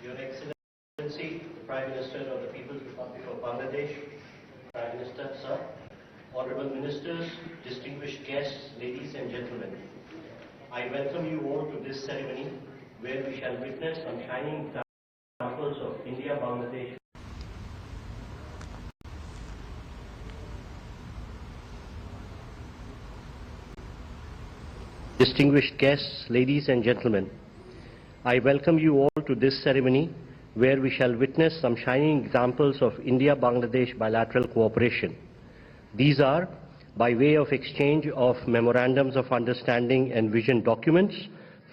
Your Excellency, the Prime Minister of the People's Republic of Bangladesh, Prime Minister, Sir, Honorable Ministers, distinguished guests, ladies and gentlemen, I welcome you all to this ceremony where we shall witness some shining examples of India-Bangladesh. Distinguished guests, ladies and gentlemen, I welcome you all to this ceremony where we shall witness some shining examples of India-Bangladesh bilateral cooperation. These are by way of exchange of memorandums of understanding and vision documents,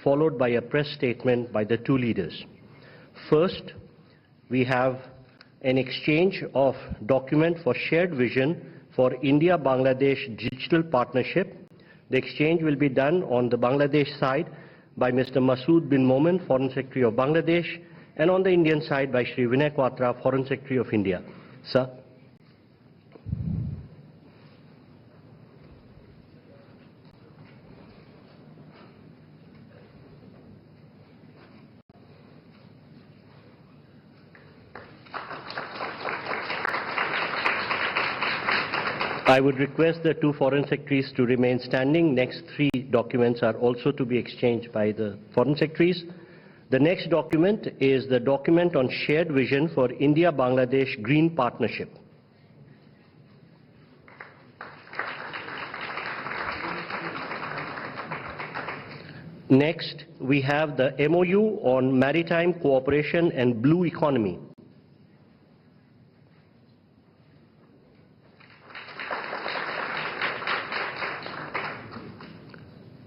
followed by a press statement by the two leaders. First, we have an exchange of document for shared vision for India-Bangladesh digital partnership. The exchange will be done on the Bangladesh side by Mr. Masood bin Momen, Foreign Secretary of Bangladesh, and on the Indian side by Shri Vinay Quatra, Foreign Secretary of India. Sir. I would request the two foreign secretaries to remain standing. Next three documents are also to be exchanged by the foreign secretaries. The next document is the document on shared vision for India-Bangladesh Green Partnership. Next, we have the MOU on maritime cooperation and blue economy.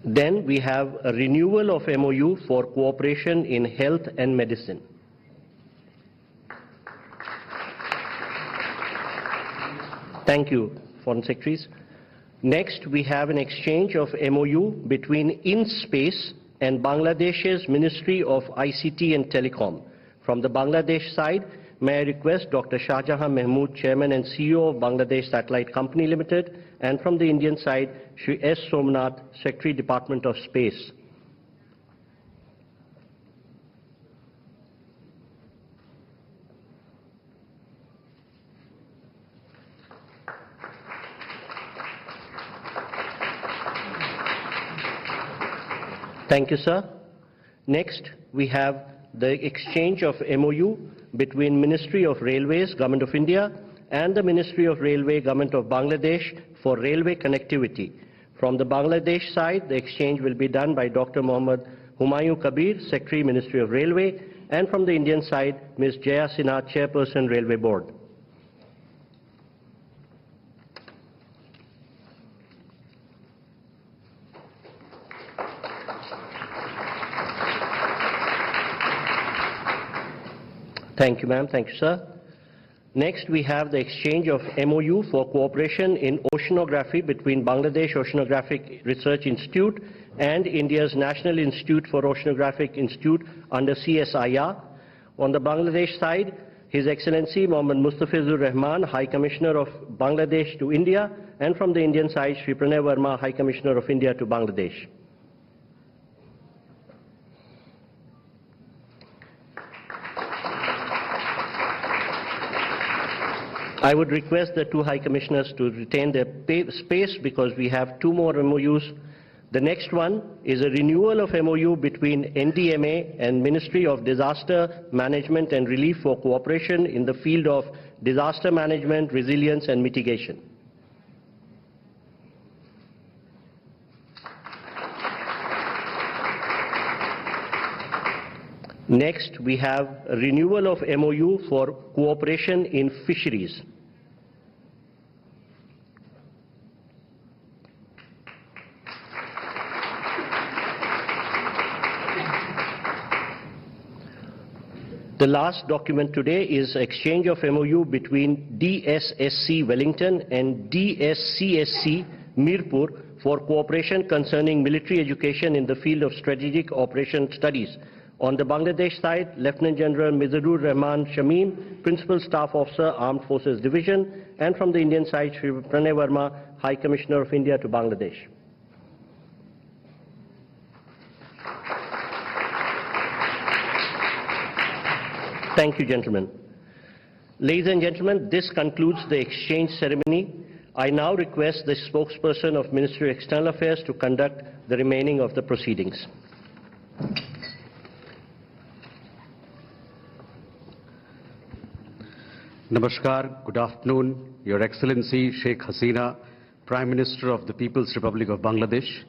Then we have a renewal of MOU for cooperation in health and medicine. Thank you, Foreign Secretaries. Next, we have an exchange of MOU between InSpace and Bangladesh's Ministry of ICT and Telecom. From the Bangladesh side, may I request Dr. Shahjahan Mahmood, Chairman and CEO of Bangladesh Satellite Company Limited, and from the Indian side, Shri S. Somnath, Secretary, Department of Space. Thank you, sir. Next, we have the exchange of MOU between Ministry of Railways, Government of India, and the Ministry of Railway, Government of Bangladesh for railway connectivity. From the Bangladesh side, the exchange will be done by Dr. Mohammad Humayun Kabir, Secretary, Ministry of Railway, and from the Indian side, Ms. Jaya Sinha, Chairperson, Railway Board. Thank you, ma'am. Thank you, sir. Next, we have the exchange of MOU for cooperation in oceanography between Bangladesh Oceanographic Research Institute and India's National Institute for Oceanographic Institute under CSIR. On the Bangladesh side, His Excellency Mohammad Mustafizur Rahman, High Commissioner of Bangladesh to India, and from the Indian side, Shri Pranay Verma, High Commissioner of India to Bangladesh. I would request the two High Commissioners to retain their space because we have two more MOUs. The next one is a renewal of MOU between NDMA and Ministry of Disaster Management and Relief for cooperation in the field of disaster management, resilience and mitigation. Next, we have a renewal of MOU for cooperation in fisheries. The last document today is exchange of MOU between DSSC Wellington and DSCSC Mirpur for cooperation concerning military education in the field of strategic operation studies. On the Bangladesh side, Lieutenant General Mizarur Rahman Shamim, Principal Staff Officer, Armed Forces Division, and from the Indian side, Shri Pranay Verma, High Commissioner of India to Bangladesh. Thank you, gentlemen. Ladies and gentlemen, this concludes the exchange ceremony. I now request the spokesperson of Ministry of External Affairs to conduct the remaining of the proceedings. Namaskar, good afternoon, Your Excellency Sheikh Hasina, Prime Minister of the People's Republic of Bangladesh,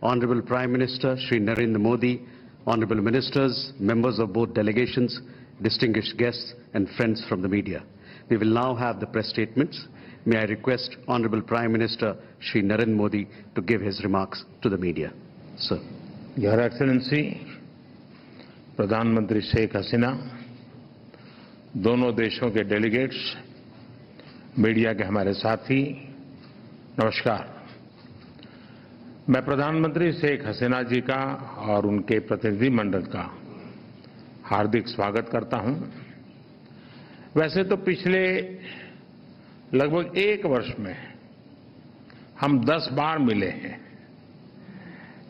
Honorable Prime Minister Shri Narendra Modi, Honorable Ministers, members of both delegations, distinguished guests and friends from the media. We will now have the press statements. May I request Honorable Prime Minister Shri Narendra Modi to give his remarks to the media. Sir. Your Excellency, प्रधानमंत्री शेख हसीना, दोनों देशों के delegates, media के हमारे साथी, नमस्कार। मैं प्रधानमंत्री शेख हसीना जी का और उनके प्रतिनिधि मंडल का हार्दिक स्वागत करता हूं। वैसे तो पिछले लगभग 1 वर्ष में हम 10 बार मिले हैं,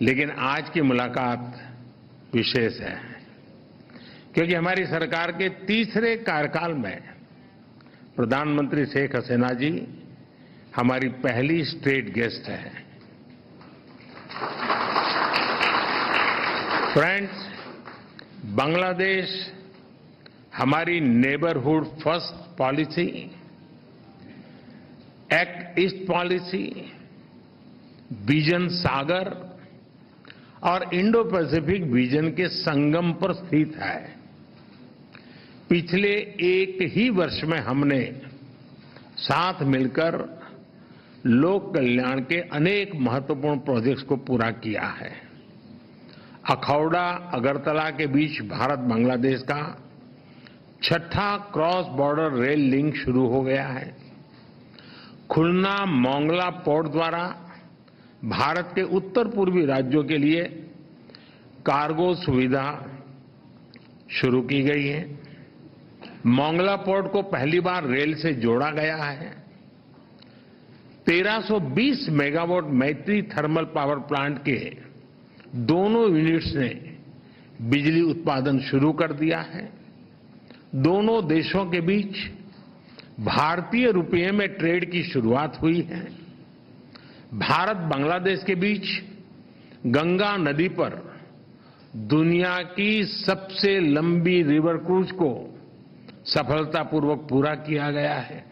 लेकिन आज की मुलाकात विशेष है क्योंकि हमारी सरकार के तीसरे कार्यकाल में प्रधानमंत्री शेख हसीना जी हमारी पहली स्टेट गेस्ट हैं। फ्रेंड्स, बांग्लादेश हमारी neighbourhood first policy, act east policy, vision Sagar और इंडो पैसिफिक विजन के संगम पर स्थित है। पिछले 1 ही वर्ष में हमने साथ मिलकर लोक कल्याण के अनेक महत्वपूर्ण प्रोजेक्ट्स को पूरा किया है। अखौड़ा अगरतला के बीच भारत बांग्लादेश का 6ठा क्रॉस बॉर्डर रेल लिंक शुरू हो गया है। खुलना मोंगला पोर्ट द्वारा भारत के उत्तर पूर्वी राज्यों के लिए कार्गो सुविधा शुरू की गई है। मोंगला पोर्ट को पहली बार रेल से जोड़ा गया है। 1320 मेगावाट मैत्री थर्मल पावर प्लांट के दोनों यूनिट्स ने बिजली उत्पादन शुरू कर दिया है। दोनों देशों के बीच भारतीय रुपये में ट्रेड की शुरुआत हुई है। भारत बांग्लादेश के बीच गंगा नदी पर दुनिया की सबसे लंबी रिवर क्रूज को सफलतापूर्वक पूरा किया गया है।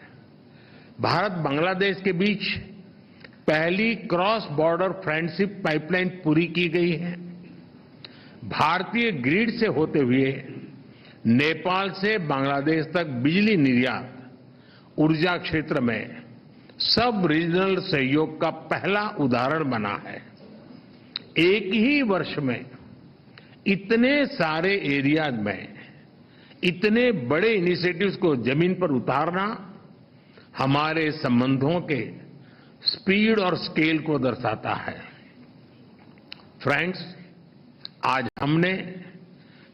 भारत बांग्लादेश के बीच पहली क्रॉस बॉर्डर फ्रेंडशिप पाइपलाइन पूरी की गई है। भारतीय ग्रिड से होते हुए नेपाल से बांग्लादेश तक बिजली निर्यात ऊर्जा क्षेत्र में सब रीजनल सहयोग का पहला उदाहरण बना है। एक ही वर्ष में इतने सारे एरियाज में इतने बड़े इनिशिएटिव्स को जमीन पर उतारना हमारे संबंधों के स्पीड और स्केल को दर्शाता है। फ्रेंड्स, आज हमने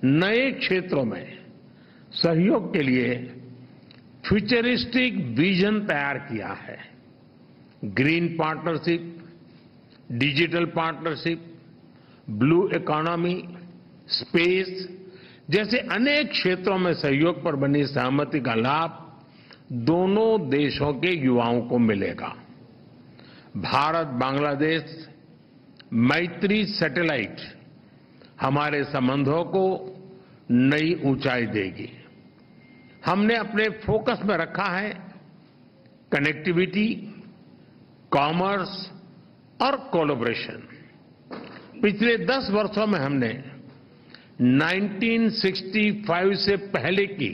नए क्षेत्रों में सहयोग के लिए फ्यूचरिस्टिक विजन तैयार किया है। Green partnership, digital partnership, blue economy, space जैसे अनेक क्षेत्रों में सहयोग पर बनी सहमति का लाभ दोनों देशों के युवाओं को मिलेगा। भारत बांग्लादेश मैत्री सैटेलाइट हमारे संबंधों को नई ऊंचाई देगी। हमने अपने फोकस में रखा है कनेक्टिविटी, कॉमर्स और कोलैबोरेशन। पिछले 10 वर्षों में हमने 1965 से पहले की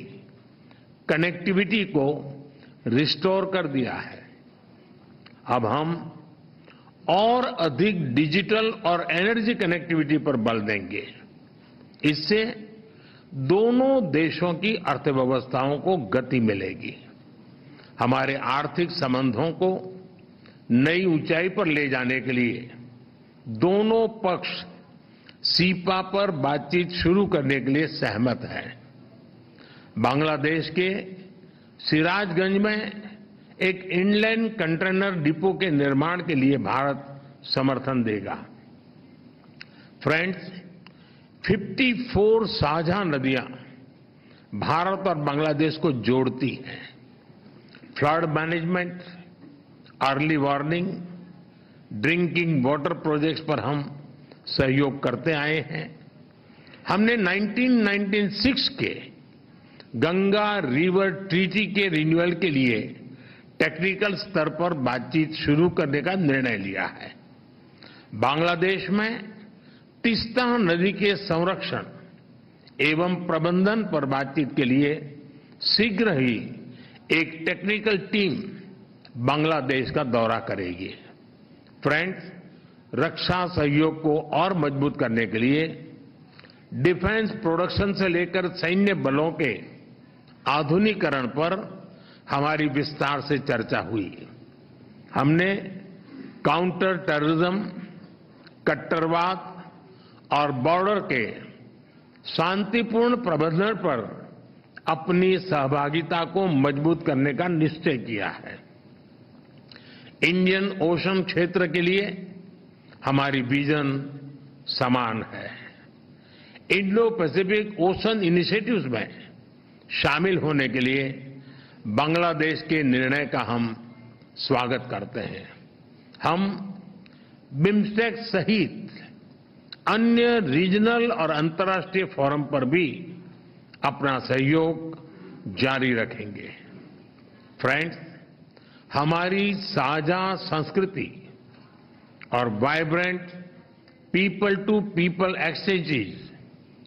कनेक्टिविटी को रिस्टोर कर दिया है। अब हम और अधिक डिजिटल और एनर्जी कनेक्टिविटी पर बल देंगे। इससे दोनों देशों की अर्थव्यवस्थाओं को गति मिलेगी। हमारे आर्थिक संबंधों को नई ऊंचाई पर ले जाने के लिए दोनों पक्ष सीपा पर बातचीत शुरू करने के लिए सहमत हैं। बांग्लादेश के सिराजगंज में एक इनलैंड कंटेनर डिपो के निर्माण के लिए भारत समर्थन देगा। फ्रेंड्स, 54 साझा नदियां भारत और बांग्लादेश को जोड़ती हैं। Flood management, early warning, drinking water projects पर हम सहयोग करते आए हैं। हमने 1996 के गंगा रिवर ट्रीटी के रिन्यूअल के लिए टेक्निकल स्तर पर बातचीत शुरू करने का निर्णय लिया है। बांग्लादेश में तीस्ता नदी के संरक्षण एवं प्रबंधन पर बातचीत के लिए शीघ्र ही एक टेक्निकल टीम बांग्लादेश का दौरा करेगी। फ्रेंड्स, रक्षा सहयोग को और मजबूत करने के लिए डिफेंस प्रोडक्शन से लेकर सैन्य बलों के आधुनिकीकरण पर हमारी विस्तार से चर्चा हुई। हमने काउंटर टेररिज्म, कट्टरवाद और बॉर्डर के शांतिपूर्ण प्रबंधन पर अपनी सहभागिता को मजबूत करने का निश्चय किया है। इंडियन ओशन क्षेत्र के लिए हमारी विजन समान है। इंडो पैसिफिक ओशन इनिशिएटिव्स में शामिल होने के लिए बांग्लादेश के निर्णय का हम स्वागत करते हैं। हम बिम्स्टेक सहित अन्य रीजनल और अंतर्राष्ट्रीय फोरम पर भी अपना सहयोग जारी रखेंगे। फ्रेंड्स, हमारी साझा संस्कृति और vibrant people to people exchanges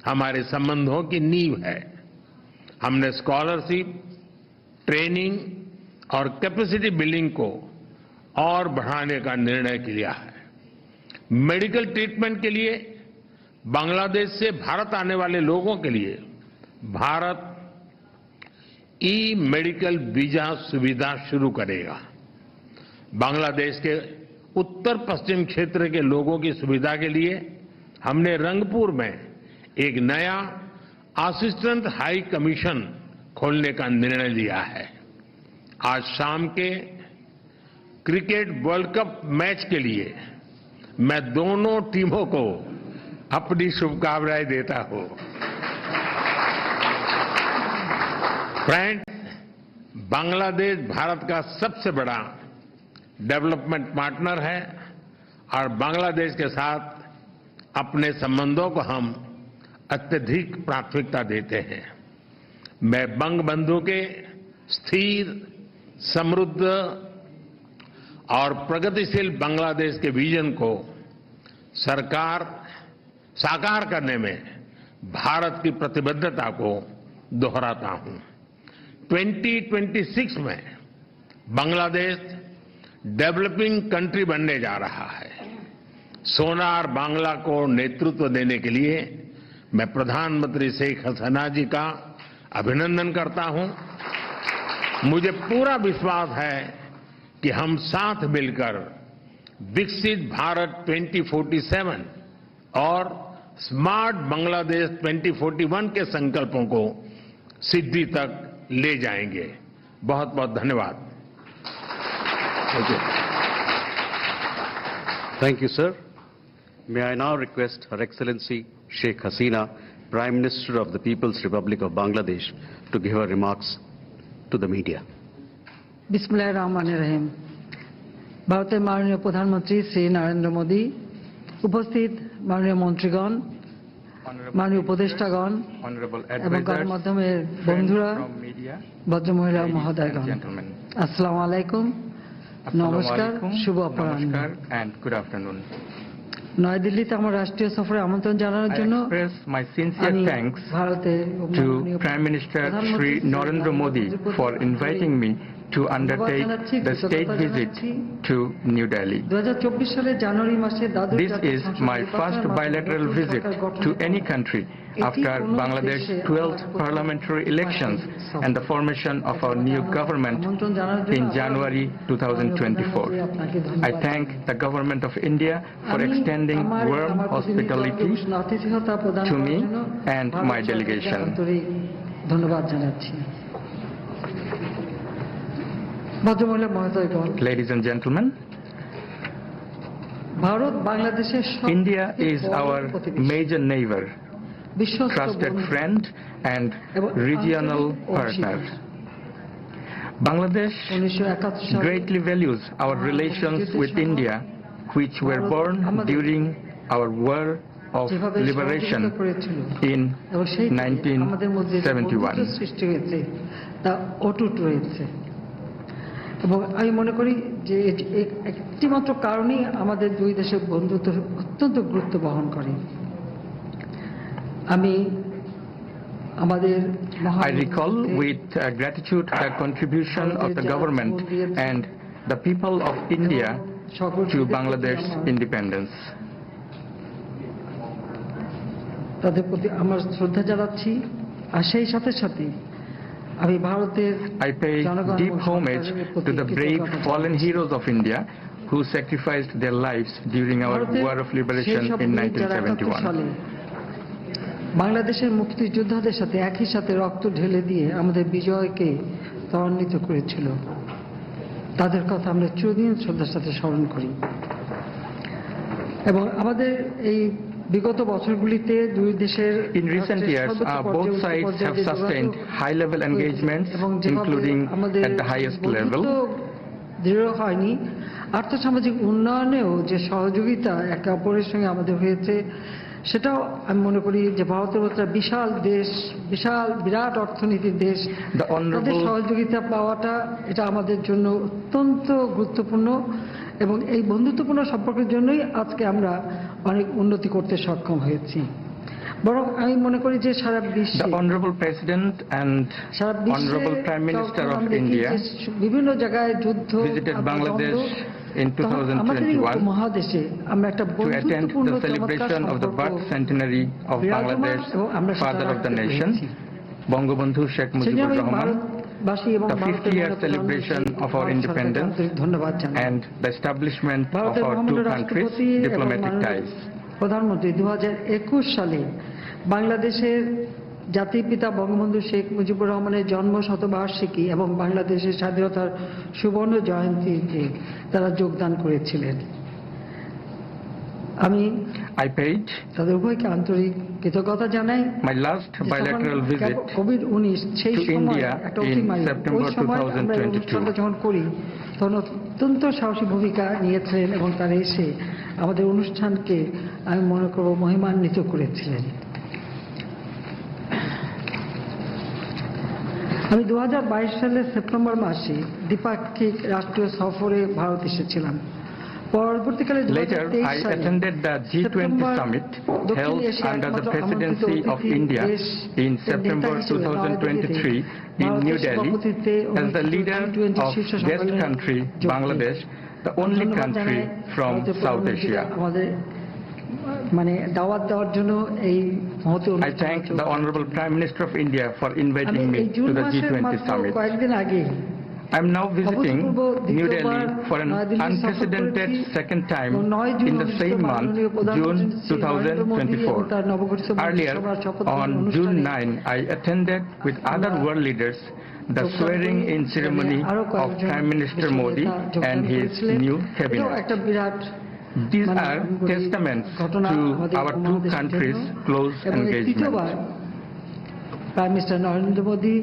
हमारे संबंधों की नींव है। हमने स्कॉलरशिप, ट्रेनिंग और कैपेसिटी बिल्डिंग को और बढ़ाने का निर्णय लिया है। मेडिकल ट्रीटमेंट के लिए बांग्लादेश से भारत आने वाले लोगों के लिए भारत ई मेडिकल वीजा सुविधा शुरू करेगा। बांग्लादेश के उत्तर पश्चिम क्षेत्र के लोगों की सुविधा के लिए हमने रंगपुर में एक नया असिस्टेंट हाई कमीशन खोलने का निर्णय लिया है। आज शाम के क्रिकेट वर्ल्ड कप मैच के लिए मैं दोनों टीमों को अपनी शुभकामनाएं देता हूं। फ्रेंड्स, बांग्लादेश भारत का सबसे बड़ा डेवलपमेंट पार्टनर है और बांग्लादेश के साथ अपने संबंधों को हम अत्यधिक प्राथमिकता देते हैं। मैं बंगबंधु के स्थिर, समृद्ध और प्रगतिशील बांग्लादेश के विजन को साकार करने में भारत की प्रतिबद्धता को दोहराता हूं। 2026 में बांग्लादेश डेवलपिंग कंट्री बनने जा रहा है। सोनार बांग्ला को नेतृत्व देने के लिए मैं प्रधानमंत्री शेख हसीना जी का अभिनंदन करता हूं। मुझे पूरा विश्वास है कि हम साथ मिलकर विकसित भारत 2047 और स्मार्ट बांग्लादेश 2041 के संकल्पों को सिद्धि तक ले जाएंगे। बहुत बहुत धन्यवाद। Thank you, sir. May I now request Her Excellency Sheikh Hasina, Prime Minister of the People's Republic of Bangladesh, to give her remarks to the media. বিসমিল্লাহিররহমানিররহিম। ভারতের মাননীয় প্রধানমন্ত্রী শ্রী নরেন্দ্র মোদী, উপস্থিত মাননীয় মন্ত্রীগণ, মাননীয় উপদেষ্টাগণ এবং গণমাধ্যমের বন্ধুরা, ভদ্রমহিলা ও মহোদয়গণ, আসসালামু আলাইকুম, নমস্কার, শুভ অপরাহ্ন। নয়াদিল্লিতে আমার রাষ্ট্রীয় সফরে আমন্ত্রণ জানানোর জন্য my sincere thanks to Prime Minister Shri Narendra Modi for inviting me to undertake the state visit to New Delhi. 2024 সালের জানুয়ারি মাসে দাদর This is my first bilateral visit to any country after Bangladesh's 12th parliamentary elections and the formation of our new government in January 2024. I thank the government of India for extending warm hospitality to me and my delegation. ধন্যবাদ জানাচ্ছি। ভদ্রমহিলা মহোদয়গণ, Ladies and gentlemen, Bharat বাংলাদেশের India is our major neighbor বিশ্বস্ত trusted বন্ধু friend, and এবং regional আন্তরিক partner. অংশীদার। Bangladesh 1971 সালে greatly values our relations with India, which were born during our war of যেভাবে liberation সহযোগিতা করেছিল in এবং সেই থেকে আমাদের মধ্যে যে বন্ধুত্ব 1971. সৃষ্টি হয়েছে তা অটুট রয়েছে। এবং আমি মনে করি যে একটি মাত্র কারণেই আমাদের দুই দেশের বন্ধুত্ব অত্যন্ত গুরুত্ব বহন করে। আমি আমাদের I recall with gratitude the contribution of the government and the people of India to Bangladesh's independence. তাদের প্রতি আমার শ্রদ্ধা জানাচ্ছি। আর সেই সাথে সাথে আমি ভারতের I pay deep homage to the brave fallen heroes of India who sacrificed their lives during our War of Liberation in 1971. বাংলাদেশের মুক্তিযোদ্ধাদের সাথে একই সাথে রক্ত ঢেলে দিয়ে আমাদের বিজয়কে ত্বরান্বিত করেছিল, তাদের কথা আমরা চিরদিন শ্রদ্ধার সাথে স্মরণ করি। এবং আমাদের এই বিগত বছরগুলিতে দুই দেশের In recent years, both sides have sustained high-level engagements, including at the highest level. দৃঢ় হয়নি, আর্থসামাজিক উন্নয়নেও যে সহযোগিতা একে অপরের সঙ্গে আমাদের হয়েছে, সেটাও আমি মনে করি যে ভারতের মতো একটা বিশাল দেশ, বিরাট অর্থনীতির দেশ, তাদের সহযোগিতা পাওয়াটা এটা আমাদের জন্য অত্যন্ত গুরুত্বপূর্ণ। এবং এই বন্ধুত্বপূর্ণ সম্পর্কের জন্যই আজকে আমরা অনেক উন্নতি করতে সক্ষম হয়েছি। বরং আমি মনে করি যে সারা বিশ্বে The Honorable President and Honorable Prime Minister of India বিভিন্ন জায়গায় যুদ্ধ visited Bangladesh in আমাদের এই 2021 মহাদেশে আমরা একটা to attend বন্ধুত্বপূর্ণ the celebration of the birth centenary of Bangladesh, father of the nation, Bangabandhu Sheikh Mujibur Rahman, the 50-year celebration of our independence, and the establishment of our two countries' diplomatic ties. প্রধানমন্ত্রী 2021 সালে বাংলাদেশের জাতির পিতা বঙ্গবন্ধু শেখ মুজিবুর রহমানের জন্ম শতবার্ষিকী এবং বাংলাদেশের স্বাধীনতার সুবর্ণ জয়ন্তীতে তারা যোগদান করেছিলেন। আমি তাদের উভয়কে আন্তরিক কৃতজ্ঞতা জানাই। My last bilateral visit COVID-19 সেই to সময় India একটা in অতিমারী, ওই September সময় আমরা এই অনুষ্ঠানটা 2022. যখন করি তখন অত্যন্ত সাহসী ভূমিকা নিয়েছিলেন এবং তারা এসে আমাদের অনুষ্ঠানকে আমি মনে করব মহিমান্বিত করেছিলেন। আমি 2022 সালের সেপ্টেম্বর মাসে দ্বিপাক্ষিক রাষ্ট্রীয় সফরে ভারত এসেছিলাম। পরবর্তীকালে Later, I attended the G20 summit held under the presidency of India in September 2023 in New Delhi as the leader of guest country Bangladesh, the only country from South Asia. মানে দাওয়াত দেওয়ার জন্য এই মহৎ I thank the Honorable Prime Minister of India for inviting me to the G20 summit. কয়েকদিন আগে I am now visiting New Delhi for an unprecedented second time in the same month, June 2024. Earlier, on June 9, I attended with other world leaders the swearing-in ceremony of Prime Minister Modi and his new cabinet. These are testaments to our two countries' close engagement. Prime minister Narendra Modi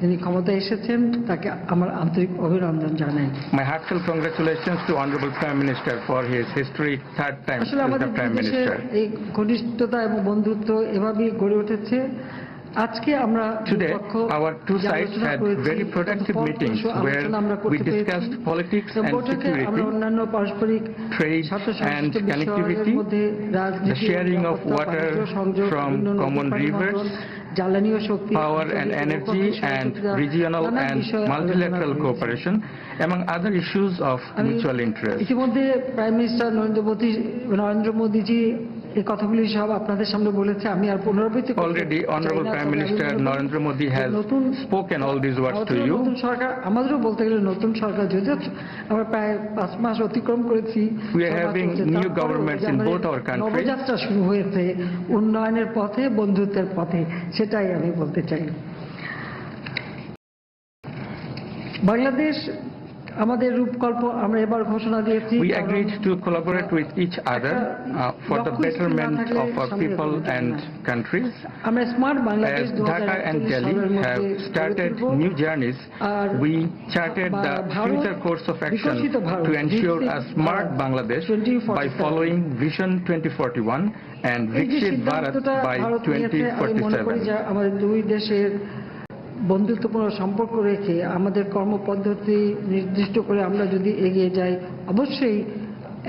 যিনি ক্ষমতায় এসেছেন তাকে আমার আন্তরিক অভিনন্দন জানাই। My heartfelt congratulations to Honorable Prime Minister for his historic third time as the Prime Minister. এই ঘনিষ্ঠতা এবং বন্ধুত্ব এভাবেই গড়ে উঠেছে। আজকে আমরা Today, our two sides had very productive meetings where we discussed politics and security, trade and connectivity, the sharing of water from common rivers, power and energy, and regional and multilateral cooperation, among other issues of mutual interest. ইতিমধ্যে prime minister Narendra মোদীজি এই কথাগুলি সব আপনাদের সামনে বলেছে, আমি আর পুনরাবৃত্তি করব। Already, Honorable Prime Minister Narendra Modi has spoken all these words to you. নতুন সরকার, আমাদেরও বলতে গেলে নতুন সরকার, যদিও আমরা প্রায় 5 মাস অতিক্রম করেছি। We are having new governments in both our countries. Nabajatra শুরু হয়েছে উন্নয়নের পথে, বন্ধুত্বের পথে, সেটাই আমি বলতে চাই। বাংলাদেশ আমাদের রূপকল্প আমরা এবার ঘোষণা দিয়েছি We agreed to collaborate with each other for the betterment of our people and countries. আমরা smart Bangladesh As Dhaka and Delhi have started new journeys, we charted the future course of action to ensure a smart Bangladesh by following Vision 2041 and Viksit Bharat by 2047. আমাদের দুই দেশের বন্ধুত্বপূর্ণ সম্পর্ক রেখে আমাদের কর্মপদ্ধতি নির্দিষ্ট করে আমরা যদি এগিয়ে যাই অবশ্যই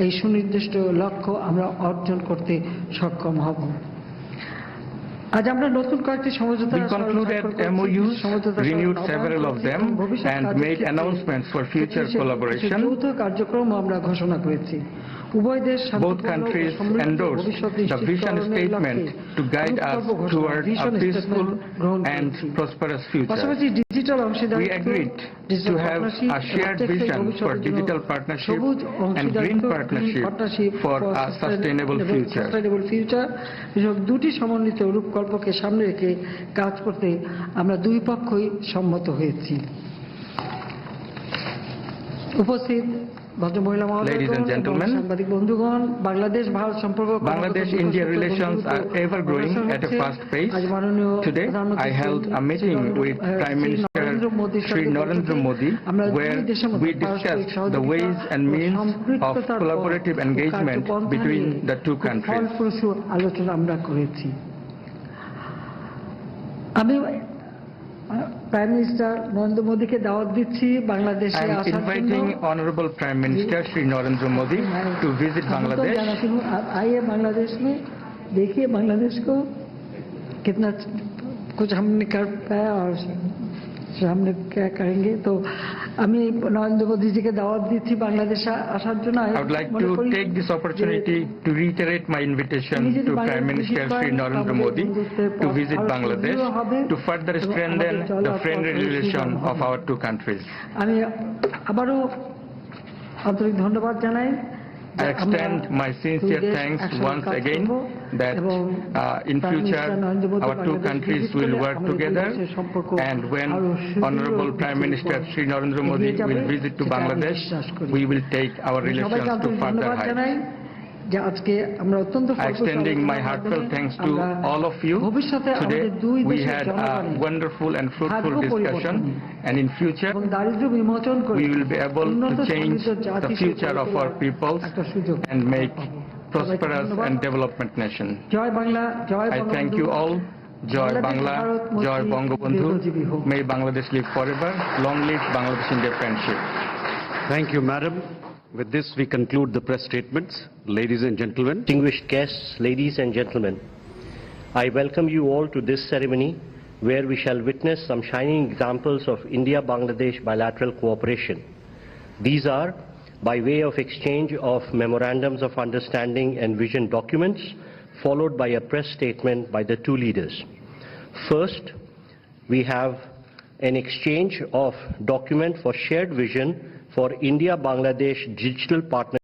এই সুনির্দিষ্ট লক্ষ্য আমরা অর্জন করতে সক্ষম হব। আজ আমরা নতুন কয়েকটি সমঝোতা We concluded MOUs, renewed several of them, and made announcements for future collaboration. যৌথ কার্যক্রম আমরা ঘোষণা করেছি। উভয় দেশ Both countries endorsed the vision statement to guide us toward a peaceful and prosperous future. পাশাপাশি ডিজিটাল অংশীদারিত্ব, We agreed to have a shared vision for digital partnership and green partnership for a sustainable future. দুটি সমন্বিত রূপকল্পকে সামনে রেখে কাজ করতে আমরা দুই পক্ষই সম্মত হয়েছি। উপস্থিত Ladies and gentlemen, Bangladesh-India relations are ever growing at a fast pace. Today, I held a meeting with Prime Minister Shri Narendra Modi, where we discussed the ways and means of collaborative engagement between the two countries. Prime Minister Narendra Modi ke dawat dichi Bangladesh I am inviting Honorable Prime Minister Shri Narendra Modi to visit Bangladesh. आइए बांग्लादेश में देखिए बांग्लादेश को कितना कुछ हमने कर पाया और हमने क्या करेंगे तो আমি নরেন্দ্র মোদি জিকে দাওয়াত দিচ্ছি বাংলাদেশে আসার জন্য। I would like to take this opportunity to reiterate my invitation to Prime Minister Shri Narendra Modi to visit Bangladesh to further strengthen the friendly relation of our two countries. আমি আবারও আন্তরিক ধন্যবাদ জানাই। I extend my sincere thanks once again that in future our two countries will work together, and when Honorable Prime Minister Shri Narendra Modi will visit to Bangladesh, we will take our relations to further heights. Extending my heartfelt thanks to all of you. Today we had a wonderful and fruitful discussion, and in future we will be able to change the future of our peoples and make prosperous and development nation. I thank you all. Joy Bangla, Joy Bangabandhu. May Bangladesh live forever. Long live Bangladesh-India friendship. Thank you, Madam. With this, we conclude the press statements. Ladies and gentlemen. Distinguished guests, ladies and gentlemen, I welcome you all to this ceremony where we shall witness some shining examples of India-Bangladesh bilateral cooperation. These are by way of exchange of memorandums of understanding and vision documents, followed by a press statement by the two leaders. First, we have an exchange of document for shared vision for India-Bangladesh digital partnership.